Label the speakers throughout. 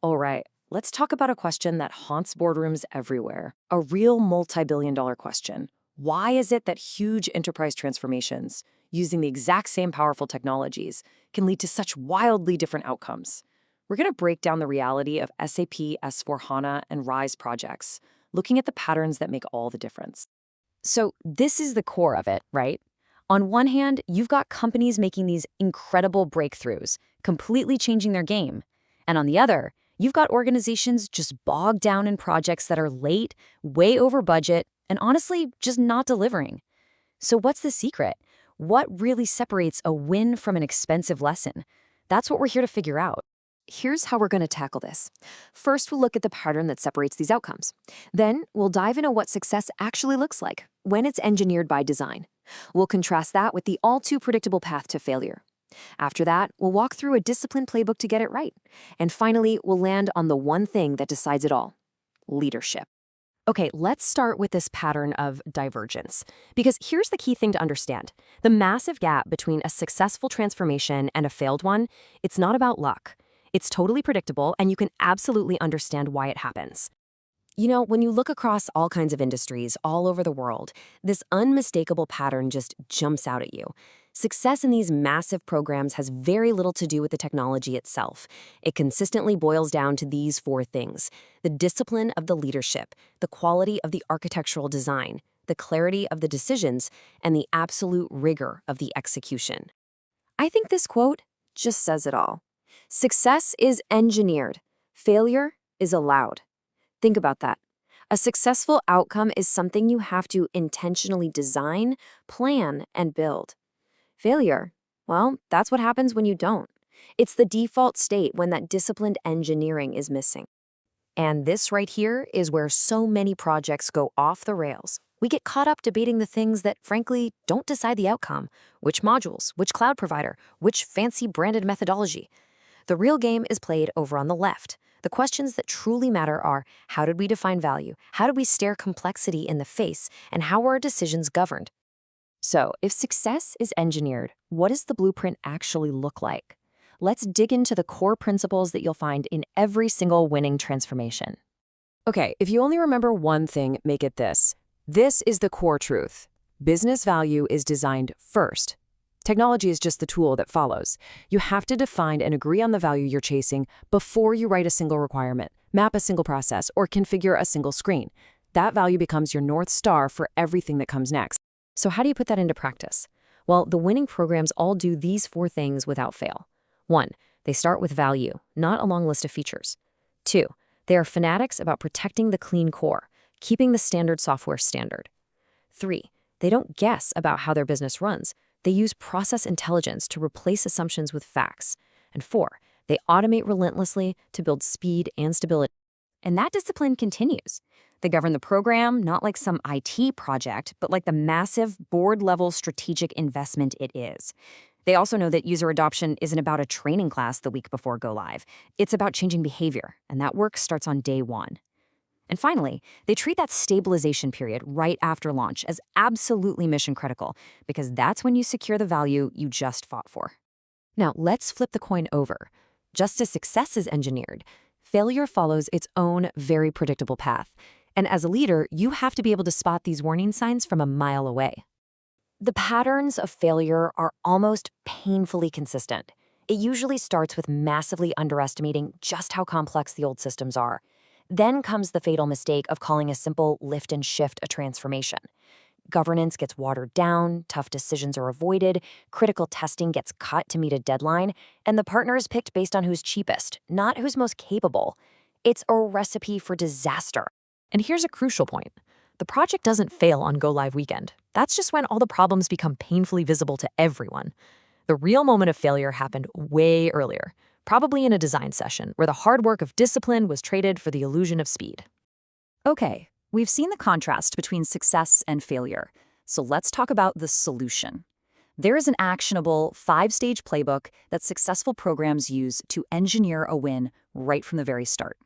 Speaker 1: All right, let's talk about a question that haunts boardrooms everywhere. A real multi-billion-dollar question. Why is it that huge enterprise transformations, using the exact same powerful technologies, can lead to such wildly different outcomes? We're going to break down the reality of SAP S/4HANA and RISE projects, looking at the patterns that make all the difference.
Speaker 2: So this is the core of it, right? On one hand, you've got companies making these incredible breakthroughs, completely changing their game. And on the other, you've got organizations just bogged down in projects that are late, way over budget, and honestly, just not delivering. So what's the secret? What really separates a win from an expensive lesson? That's what we're here to figure out.
Speaker 3: Here's how we're going to tackle this. First, we'll look at the pattern that separates these outcomes. Then, we'll dive into what success actually looks like when it's engineered by design. We'll contrast that with the all-too predictable path to failure. After that, we'll walk through a disciplined playbook to get it right. And finally, we'll land on the one thing that decides it all: leadership.
Speaker 2: Okay, let's start with this pattern of divergence. Because here's the key thing to understand. The massive gap between a successful transformation and a failed one, it's not about luck. It's totally predictable, and you can absolutely understand why it happens. You know, when you look across all kinds of industries all over the world, this unmistakable pattern just jumps out at you. Success in these massive programs has very little to do with the technology itself. It consistently boils down to these four things: the discipline of the leadership, the quality of the architectural design, the clarity of the decisions, and the absolute rigor of the execution.
Speaker 3: I think this quote just says it all. Success is engineered. Failure is allowed. Think about that. A successful outcome is something you have to intentionally design, plan, and build. Failure, well, that's what happens when you don't. It's the default state when that disciplined engineering is missing.
Speaker 2: And this right here is where so many projects go off the rails. We get caught up debating the things that, frankly, don't decide the outcome. Which modules, which cloud provider, which fancy branded methodology. The real game is played over on the left. The questions that truly matter are: how did we define value? How did we stare complexity in the face? And how were our decisions governed?
Speaker 1: So, if success is engineered, what does the blueprint actually look like? Let's dig into the core principles that you'll find in every single winning transformation.
Speaker 4: Okay, if you only remember one thing, make it this. This is the core truth. Business value is designed first. Technology is just the tool that follows. You have to define and agree on the value you're chasing before you write a single requirement, map a single process, or configure a single screen. That value becomes your North Star for everything that comes next.
Speaker 2: So how do you put that into practice? Well, the winning programs all do these four things without fail. 1, they start with value, not a long list of features. 2, they are fanatics about protecting the clean core, keeping the standard software standard. 3, they don't guess about how their business runs. They use process intelligence to replace assumptions with facts. And 4, they automate relentlessly to build speed and stability. And that discipline continues. They govern the program not like some IT project, but like the massive board-level strategic investment it is. They also know that user adoption isn't about a training class the week before go live. It's about changing behavior, and that work starts on day 1. And finally, they treat that stabilization period right after launch as absolutely mission critical, because that's when you secure the value you just fought for. Now, let's flip the coin over. Just as success is engineered, failure follows its own very predictable path. And as a leader, you have to be able to spot these warning signs from a mile away. The patterns of failure are almost painfully consistent. It usually starts with massively underestimating just how complex the old systems are. Then comes the fatal mistake of calling a simple lift and shift a transformation. Governance gets watered down, tough decisions are avoided, critical testing gets cut to meet a deadline, and the partner is picked based on who's cheapest, not who's most capable. It's a recipe for disaster. And here's a crucial point. The project doesn't fail on go-live weekend. That's just when all the problems become painfully visible to everyone. The real moment of failure happened way earlier, probably in a design session where the hard work of discipline was traded for the illusion of speed.
Speaker 5: Okay, we've seen the contrast between success and failure, so let's talk about the solution. There is an actionable 5-stage playbook that successful programs use to engineer a win right from the very start.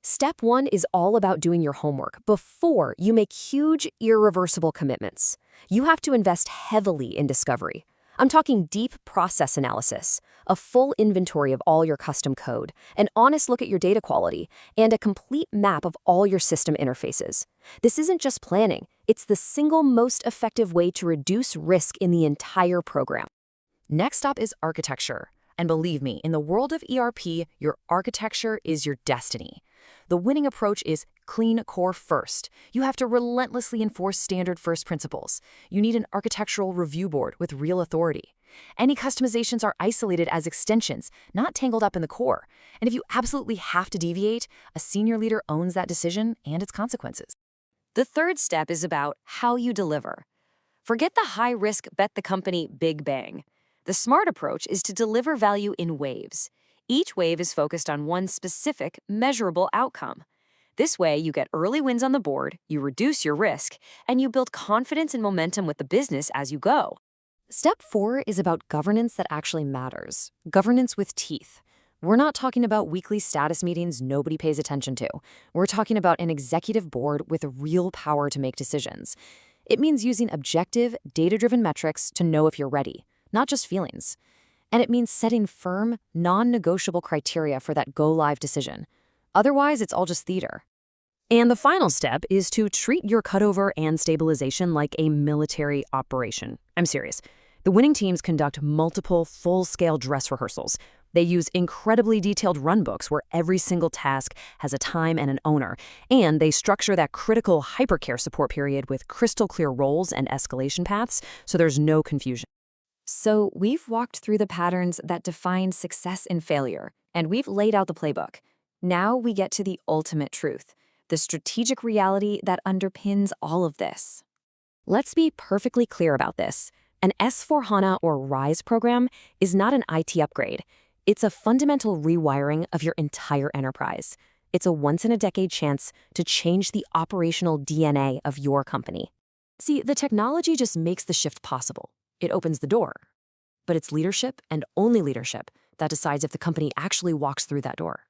Speaker 2: Step 1 is all about doing your homework before you make huge, irreversible commitments. You have to invest heavily in discovery. I'm talking deep process analysis, a full inventory of all your custom code, an honest look at your data quality, and a complete map of all your system interfaces. This isn't just planning, it's the single most effective way to reduce risk in the entire program.
Speaker 1: Next up is architecture. And believe me, in the world of ERP, your architecture is your destiny. The winning approach is clean core first. You have to relentlessly enforce standard first principles. You need an architectural review board with real authority. Any customizations are isolated as extensions, not tangled up in the core. And if you absolutely have to deviate, a senior leader owns that decision and its consequences.
Speaker 5: The third step is about how you deliver. Forget the high-risk bet the company big bang. The smart approach is to deliver value in waves. Each wave is focused on one specific, measurable outcome. This way, you get early wins on the board, you reduce your risk, and you build confidence and momentum with the business as you go.
Speaker 2: Step 4 is about governance that actually matters. Governance with teeth. We're not talking about weekly status meetings nobody pays attention to. We're talking about an executive board with real power to make decisions. It means using objective, data-driven metrics to know if you're ready, not just feelings. And it means setting firm, non-negotiable criteria for that go-live decision. Otherwise, it's all just theater. And the final step is to treat your cutover and stabilization like a military operation. I'm serious. The winning teams conduct multiple full-scale dress rehearsals. They use incredibly detailed runbooks where every single task has a time and an owner. And they structure that critical hypercare support period with crystal clear roles and escalation paths so there's no confusion.
Speaker 5: So we've walked through the patterns that define success and failure, and we've laid out the playbook. Now we get to the ultimate truth, the strategic reality that underpins all of this.
Speaker 2: Let's be perfectly clear about this. An S/4HANA or RISE program is not an IT upgrade. It's a fundamental rewiring of your entire enterprise. It's a once-in-a-decade chance to change the operational DNA of your company. See, the technology just makes the shift possible. It opens the door. But it's leadership, and only leadership, that decides if the company actually walks through that door.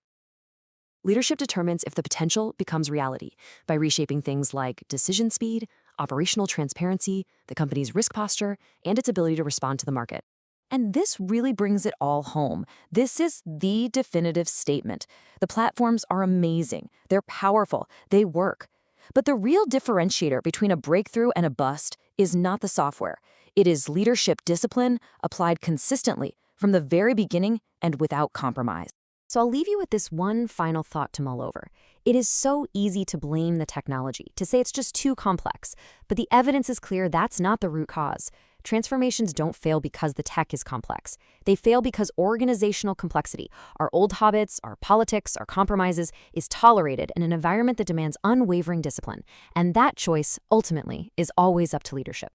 Speaker 2: Leadership determines if the potential becomes reality by reshaping things like decision speed, operational transparency, the company's risk posture, and its ability to respond to the market. And this really brings it all home. This is the definitive statement. The platforms are amazing. They're powerful. They work. But the real differentiator between a breakthrough and a bust is not the software. It is leadership discipline applied consistently from the very beginning and without compromise. So I'll leave you with this one final thought to mull over. It is so easy to blame the technology, to say it's just too complex, but the evidence is clear that's not the root cause. Transformations don't fail because the tech is complex. They fail because organizational complexity, our old habits, our politics, our compromises, is tolerated in an environment that demands unwavering discipline. And that choice, ultimately, is always up to leadership.